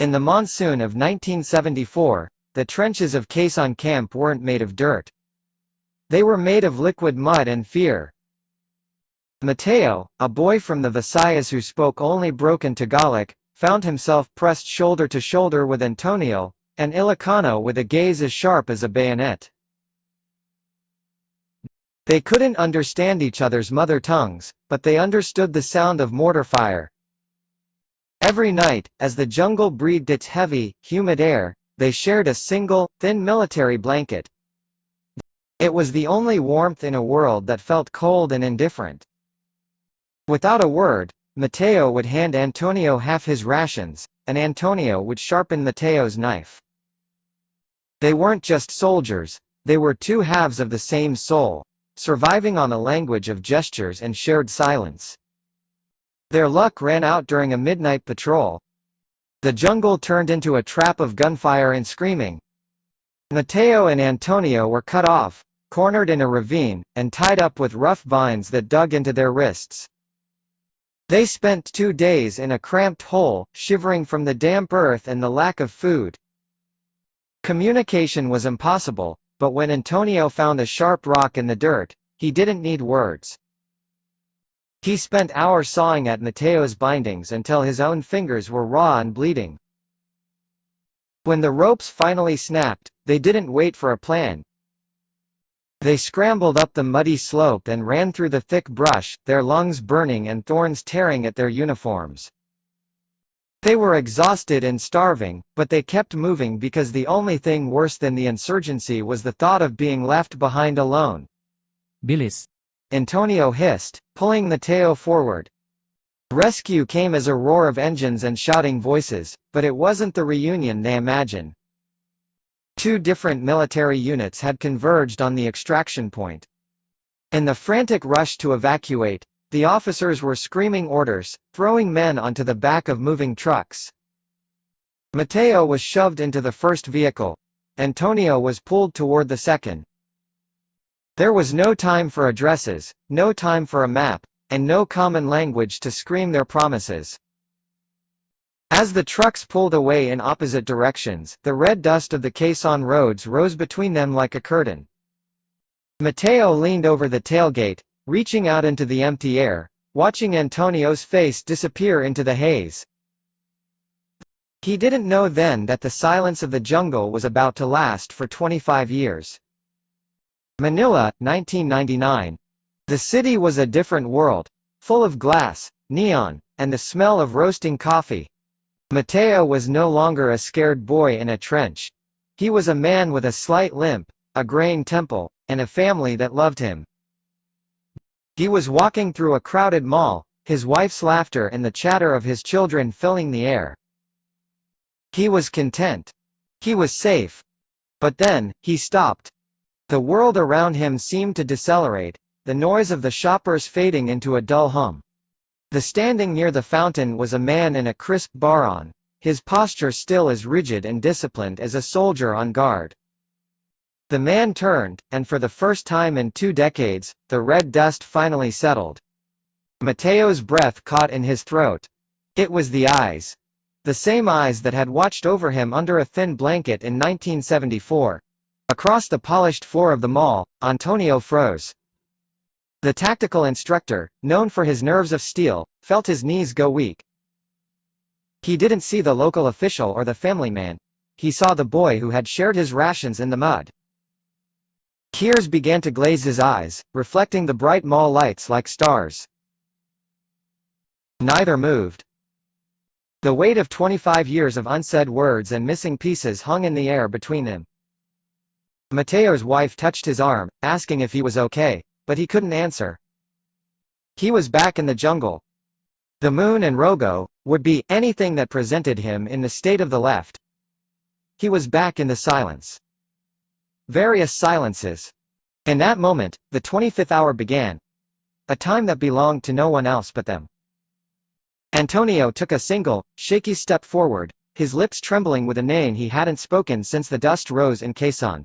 In the monsoon of 1974, the trenches of Quezon Camp weren't made of dirt. They were made of liquid mud and fear. Mateo, a boy from the Visayas who spoke only broken Tagalog, found himself pressed shoulder to shoulder with Antonio, an Ilocano with a gaze as sharp as a bayonet. They couldn't understand each other's mother tongues, but they understood the sound of mortar fire. Every night, as the jungle breathed its heavy, humid air, they shared a single, thin military blanket. It was the only warmth in a world that felt cold and indifferent. Without a word, Mateo would hand Antonio half his rations, and Antonio would sharpen Mateo's knife. They weren't just soldiers, they were two halves of the same soul, surviving on a language of gestures and shared silence. Their luck ran out during a midnight patrol. The jungle turned into a trap of gunfire and screaming. Mateo and Antonio were cut off, cornered in a ravine, and tied up with rough vines that dug into their wrists. They spent 2 days in a cramped hole, shivering from the damp earth and the lack of food. Communication was impossible, but when Antonio found a sharp rock in the dirt, he didn't need words. He spent hours sawing at Mateo's bindings until his own fingers were raw and bleeding. When the ropes finally snapped, they didn't wait for a plan. They scrambled up the muddy slope and ran through the thick brush, their lungs burning and thorns tearing at their uniforms. They were exhausted and starving, but they kept moving because the only thing worse than the insurgency was the thought of being left behind alone. Bilis! Antonio hissed, pulling Mateo forward. Rescue came as a roar of engines and shouting voices, but it wasn't the reunion they imagined. 2 different military units had converged on the extraction point. In the frantic rush to evacuate, the officers were screaming orders, throwing men onto the back of moving trucks. Mateo was shoved into the first vehicle. Antonio was pulled toward the second. There was no time for addresses, no time for a map, and no common language to scream their promises. As the trucks pulled away in opposite directions, the red dust of the Quezon roads rose between them like a curtain. Mateo leaned over the tailgate, reaching out into the empty air, watching Antonio's face disappear into the haze. He didn't know then that the silence of the jungle was about to last for 25 years. Manila, 1999. The city was a different world, full of glass, neon, and the smell of roasting coffee. Mateo was no longer a scared boy in a trench. He was a man with a slight limp, a graying temple, and a family that loved him. He was walking through a crowded mall, his wife's laughter and the chatter of his children filling the air. He was content. He was safe. But then, he stopped. The world around him seemed to decelerate, the noise of the shoppers fading into a dull hum. The standing near the fountain was a man in a crisp baron, his posture still as rigid and disciplined as a soldier on guard. The man turned, and for the first time in 2 decades, the red dust finally settled. Mateo's breath caught in his throat. It was the eyes. The same eyes that had watched over him under a thin blanket in 1974. Across the polished floor of the mall, Antonio froze. The tactical instructor, known for his nerves of steel, felt his knees go weak. He didn't see the local official or the family man. He saw the boy who had shared his rations in the mud. Tears began to glaze his eyes, reflecting the bright mall lights like stars. Neither moved. The weight of 25 years of unsaid words and missing pieces hung in the air between them. Mateo's wife touched his arm, asking if he was okay, but he couldn't answer. He was back in the jungle. The moon and Rogo would be anything that presented him in the state of the left. He was back in the silence. Various silences. In that moment, the 25th hour began. A time that belonged to no one else but them. Antonio took a single, shaky step forward, his lips trembling with a name he hadn't spoken since the dust rose in Quezon.